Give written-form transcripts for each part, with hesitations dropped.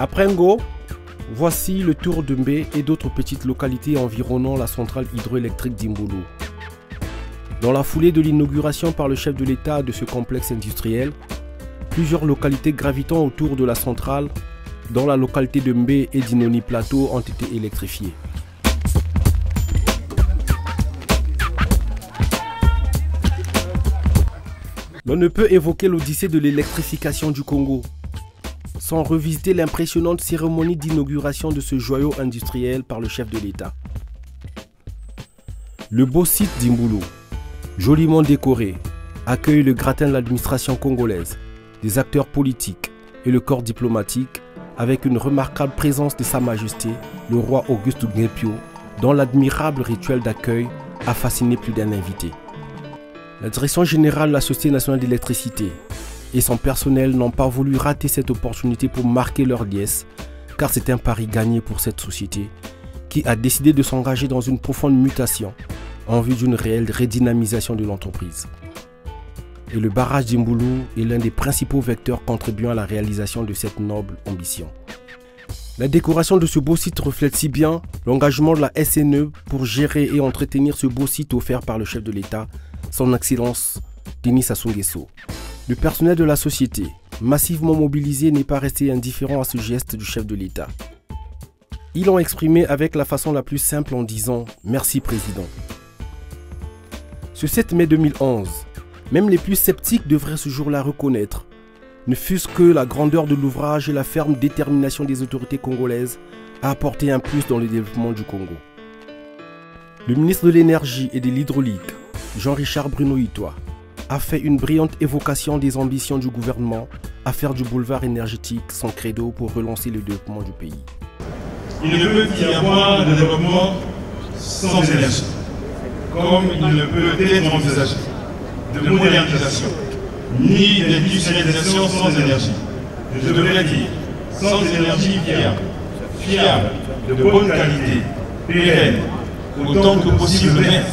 Après Ngo, voici le tour de Mbé et d'autres petites localités environnant la centrale hydroélectrique d'Imbulu. Dans la foulée de l'inauguration par le chef de l'État de ce complexe industriel, plusieurs localités gravitant autour de la centrale, dans la localité de Mbé et d'Inoni Plateau, ont été électrifiées. On ne peut évoquer l'odyssée de l'électrification du Congo sans revisiter l'impressionnante cérémonie d'inauguration de ce joyau industriel par le chef de l'État. Le beau site d'Imbulu, joliment décoré, accueille le gratin de l'administration congolaise, des acteurs politiques et le corps diplomatique, avec une remarquable présence de Sa Majesté, le roi Auguste Gnepio, dont l'admirable rituel d'accueil a fasciné plus d'un invité. La direction générale de la Société nationale d'électricité et son personnel n'ont pas voulu rater cette opportunité pour marquer leur liesse, car c'est un pari gagné pour cette société qui a décidé de s'engager dans une profonde mutation en vue d'une réelle redynamisation de l'entreprise. Et le barrage d'Imbulu est l'un des principaux vecteurs contribuant à la réalisation de cette noble ambition. La décoration de ce beau site reflète si bien l'engagement de la SNE pour gérer et entretenir ce beau site offert par le chef de l'État, son Excellence Denis Sassou Nguesso. Le personnel de la société, massivement mobilisé, n'est pas resté indifférent à ce geste du chef de l'État. Ils l'ont exprimé avec la façon la plus simple en disant « Merci Président ». Ce 7 mai 2011, même les plus sceptiques devraient ce jour-là reconnaître, ne fût-ce que la grandeur de l'ouvrage et la ferme détermination des autorités congolaises à apporter un plus dans le développement du Congo. Le ministre de l'Énergie et de l'Hydraulique, Jean-Richard Bruno Itoa, a fait une brillante évocation des ambitions du gouvernement à faire du boulevard énergétique son credo pour relancer le développement du pays. Il ne peut y avoir de développement sans énergie, comme il ne peut être envisagé de modernisation, ni d'industrialisation sans énergie. Je devrais dire, sans énergie fiable, de bonne qualité, pérenne, autant que possible nette,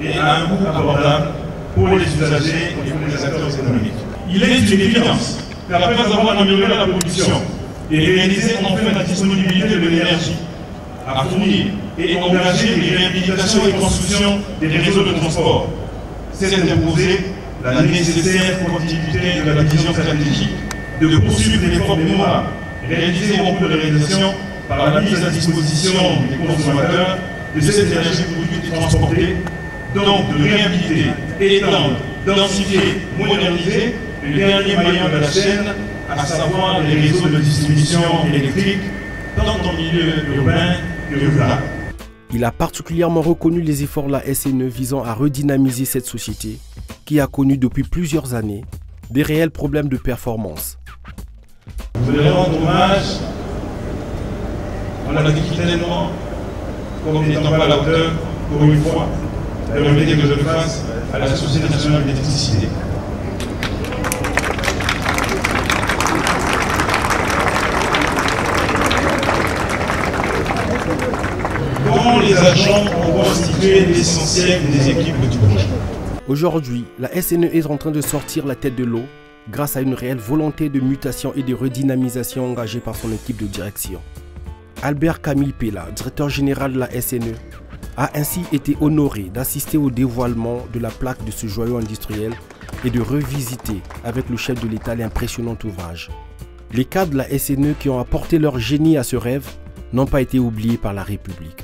et à un coût abordable pour les usagers et pour les acteurs économiques. Il est une évidence qu'après avoir amélioré la production et réalisé enfin la disponibilité de l'énergie à fournir et engager les réhabilitations et constructions des réseaux de transport, c'est d'imposer la nécessaire continuité de la vision stratégique, de poursuivre l'effort mémoire réalisé en cours de réalisation par la mise à disposition des consommateurs de cette énergie produite et transportée, donc de réhabiliter, étendre, densifier, moderniser le dernier maillon de la chaîne, à savoir les réseaux de distribution électrique, tant en milieu urbain que rural. Il a particulièrement reconnu les efforts de la SNE visant à redynamiser cette société qui a connu depuis plusieurs années des réels problèmes de performance. Je voudrais rendre hommage, on l'a dit tellement, comme n'étant pas à la hauteur, pour une fois, permettez que je le fasse à la Société nationale d'électricité. Dont les agents ont constitué l'essentiel des équipes du projet. Aujourd'hui, la SNE est en train de sortir la tête de l'eau grâce à une réelle volonté de mutation et de redynamisation engagée par son équipe de direction. Albert Camille Pella, directeur général de la SNE, a ainsi été honoré d'assister au dévoilement de la plaque de ce joyau industriel et de revisiter avec le chef de l'État l'impressionnant ouvrage. Les cadres de la SNE qui ont apporté leur génie à ce rêve n'ont pas été oubliés par la République.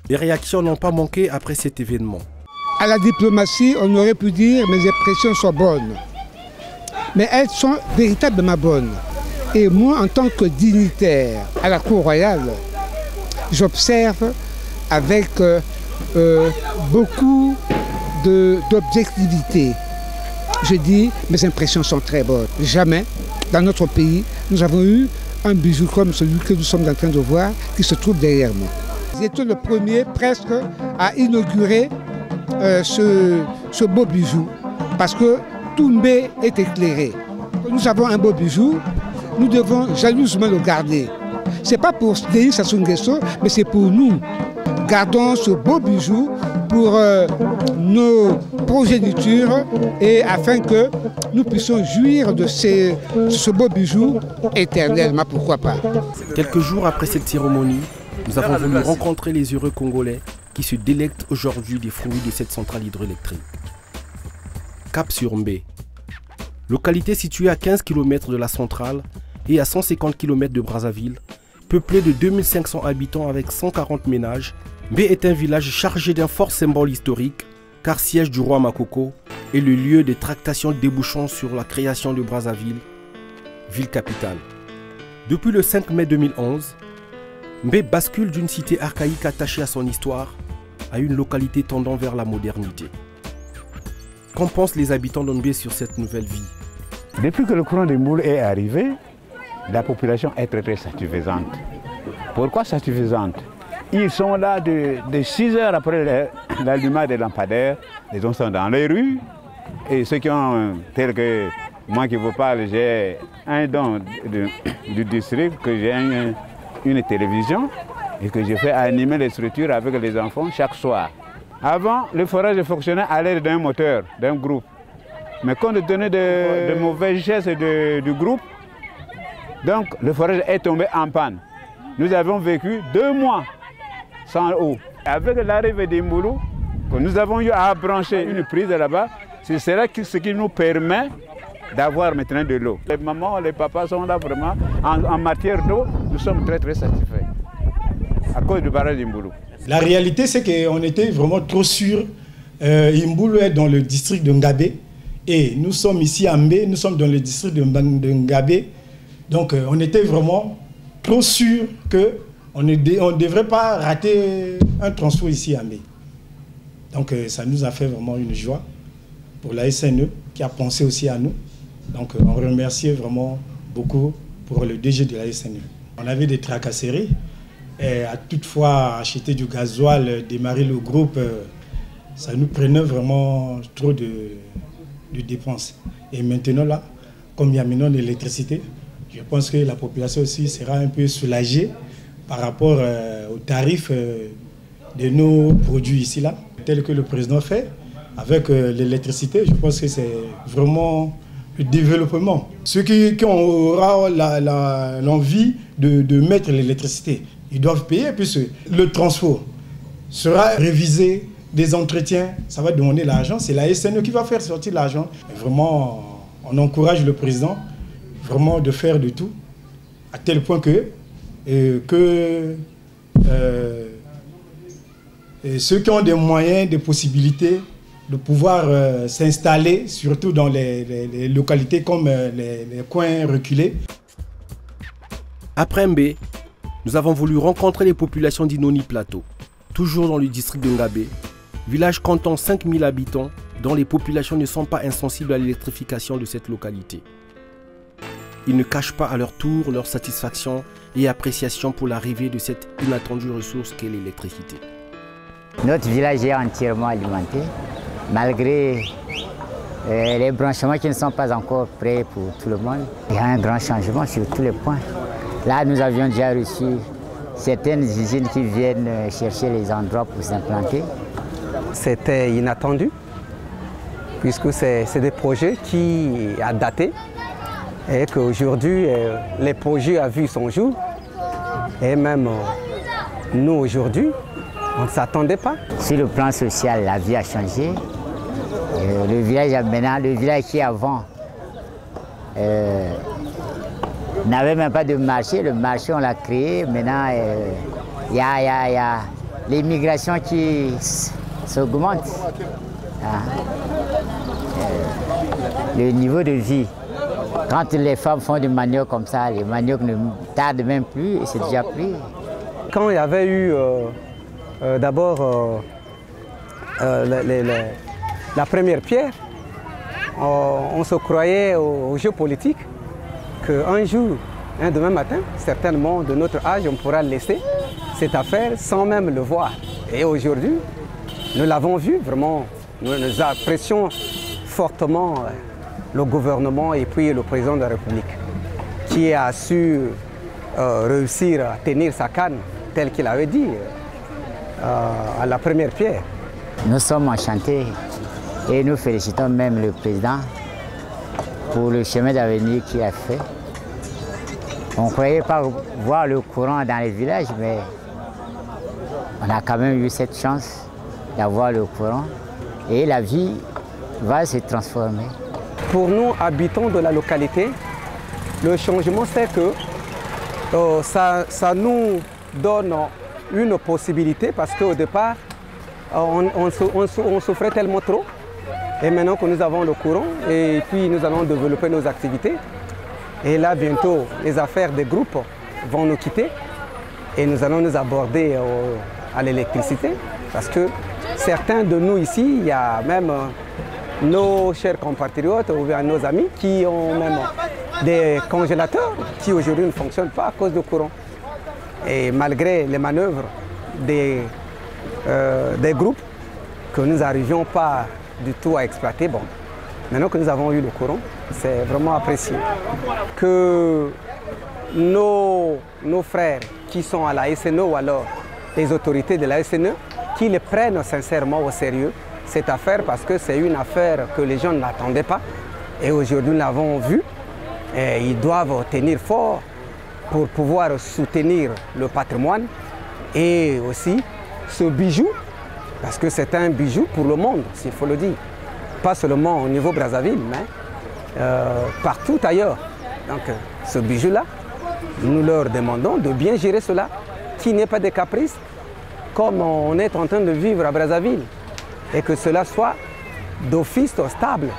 Les réactions n'ont pas manqué après cet événement. À la diplomatie, on aurait pu dire mes impressions sont bonnes. Mais elles sont véritablement bonnes. Et moi, en tant que dignitaire à la Cour royale, j'observe avec beaucoup d'objectivité. Je dis, mes impressions sont très bonnes. Jamais, dans notre pays, nous avons eu un bijou comme celui que nous sommes en train de voir, qui se trouve derrière moi. J'étais le premier presque à inaugurer ce beau bijou, parce que tout Mbé est éclairé. Nous avons un beau bijou, nous devons jalousement le garder. Ce n'est pas pour Denis Sassou Nguesso, mais c'est pour nous. Gardons ce beau bijou pour nos progénitures et afin que nous puissions jouir de ce beau bijou éternellement, pourquoi pas. Quelques jours après cette cérémonie, nous avons voulu rencontrer les heureux Congolais qui se délectent aujourd'hui des fruits de cette centrale hydroélectrique. Cap sur Mbé, localité située à 15 km de la centrale et à 150 km de Brazzaville, peuplée de 2500 habitants avec 140 ménages, Mbé est un village chargé d'un fort symbole historique, car siège du roi Makoko et le lieu des tractations débouchant sur la création de Brazzaville, ville capitale. Depuis le 5 mai 2011, Mbé bascule d'une cité archaïque attachée à son histoire à une localité tendant vers la modernité. Qu'en pensent les habitants de Mbé sur cette nouvelle vie? Depuis que le courant des moules est arrivé, la population est très satisfaisante. Pourquoi satisfaisante? Ils sont là de 6 heures après l'allumage des lampadaires, les gens sont dans les rues, et ceux qui ont, tel que moi qui vous parle, j'ai un don du district, que j'ai une télévision, et que je fais animer les structures avec les enfants chaque soir. Avant, le forage fonctionnait à l'aide d'un moteur, d'un groupe. Mais compte tenu de mauvaises gestes du groupe, donc le forage est tombé en panne. Nous avons vécu 2 mois sans eau. Avec l'arrivée des Mboulou, nous avons eu à brancher une prise là-bas, c'est ce qui nous permet d'avoir maintenant de l'eau. Les mamans, les papas sont là vraiment. En matière d'eau, nous sommes très satisfaits à cause du barrage d'Imboulou. La réalité, c'est qu'on était vraiment trop sûrs. Imboulou est dans le district de Ngabé et nous sommes ici à Mbé, nous sommes dans le district de Ngabé. Donc on était vraiment trop sûrs qu'on ne devrait pas rater un transport ici à Mbé. Donc ça nous a fait vraiment une joie pour la SNE qui a pensé aussi à nous. Donc on remercie vraiment beaucoup pour le DG de la SNE. On avait des tracasseries et à toutefois acheter du gasoil, démarrer le groupe, ça nous prenait vraiment trop de dépenses. Et maintenant là, comme il y a maintenant l'électricité, je pense que la population aussi sera un peu soulagée par rapport aux tarifs de nos produits ici là, tel que le président fait. Avec l'électricité, je pense que c'est vraiment le développement. Ceux qui auront l'envie de mettre l'électricité, ils doivent payer puisque le transport sera révisé, des entretiens, ça va demander l'argent. C'est la SNE qui va faire sortir l'argent. Vraiment, on encourage le président vraiment de faire de tout, à tel point que ceux qui ont des moyens, des possibilités de pouvoir s'installer, surtout dans les localités comme les coins reculés. Après Mbé, nous avons voulu rencontrer les populations d'Inoni Plateau, toujours dans le district de Ngabé, village comptant 5000 habitants dont les populations ne sont pas insensibles à l'électrification de cette localité. Ils ne cachent pas à leur tour leur satisfaction et appréciation pour l'arrivée de cette inattendue ressource qu'est l'électricité. Notre village est entièrement alimenté, malgré les branchements qui ne sont pas encore prêts pour tout le monde. Il y a un grand changement sur tous les points. Là, nous avions déjà reçu certaines usines qui viennent chercher les endroits pour s'implanter. C'était inattendu, puisque c'est des projets qui ont daté et qu'aujourd'hui, les projets ont vu son jour. Et même nous, aujourd'hui, on ne s'attendait pas. Sur le plan social, la vie a changé. Le village maintenant, le village qui avant n'avait même pas de marché. Le marché, on l'a créé. Maintenant, il y a l'immigration qui s'augmente. Le niveau de vie. Quand les femmes font du manioc comme ça, les maniocs ne tardent même plus et c'est déjà pris. Quand il y avait eu d'abord la première pierre, on se croyait au jeu politique qu'un jour, un demain matin, certainement de notre âge, on pourra laisser cette affaire sans même le voir. Et aujourd'hui, nous l'avons vu vraiment, nous apprécions fortement le gouvernement et puis le président de la République qui a su réussir à tenir sa canne, tel qu'il avait dit, à la première pierre. Nous sommes enchantés et nous félicitons même le président pour le chemin d'avenir qu'il a fait. On ne croyait pas voir le courant dans les villages, mais on a quand même eu cette chance d'avoir le courant et la vie va se transformer. Pour nous, habitants de la localité, le changement, c'est que ça nous donne une possibilité parce qu'au départ, on souffrait tellement trop. Et maintenant que nous avons le courant, et puis nous allons développer nos activités. Et là, bientôt, les affaires des groupes vont nous quitter et nous allons nous aborder à l'électricité. Parce que certains de nous ici, il y a même nos chers compatriotes ou bien nos amis qui ont même des congélateurs qui aujourd'hui ne fonctionnent pas à cause du courant. Et malgré les manœuvres des groupes que nous n'arrivions pas du tout à exploiter, bon, maintenant que nous avons eu le courant, c'est vraiment apprécié. Que nos frères qui sont à la SNE ou alors les autorités de la SNE, qui les prennent sincèrement au sérieux, cette affaire, parce que c'est une affaire que les gens n'attendaient pas. Et aujourd'hui, nous l'avons vu. Et ils doivent tenir fort pour pouvoir soutenir le patrimoine et aussi ce bijou, parce que c'est un bijou pour le monde, s'il faut le dire. Pas seulement au niveau Brazzaville, mais partout ailleurs. Donc ce bijou-là, nous leur demandons de bien gérer cela, qu'il n'y ait pas de caprices, comme on est en train de vivre à Brazzaville, et que cela soit d'office stable.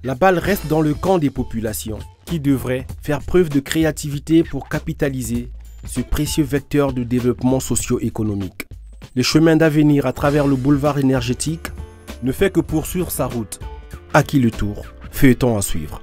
La balle reste dans le camp des populations, qui devraient faire preuve de créativité pour capitaliser ce précieux vecteur de développement socio-économique. Le chemin d'avenir à travers le boulevard énergétique ne fait que poursuivre sa route. À qui le tour? Feuilleton à suivre.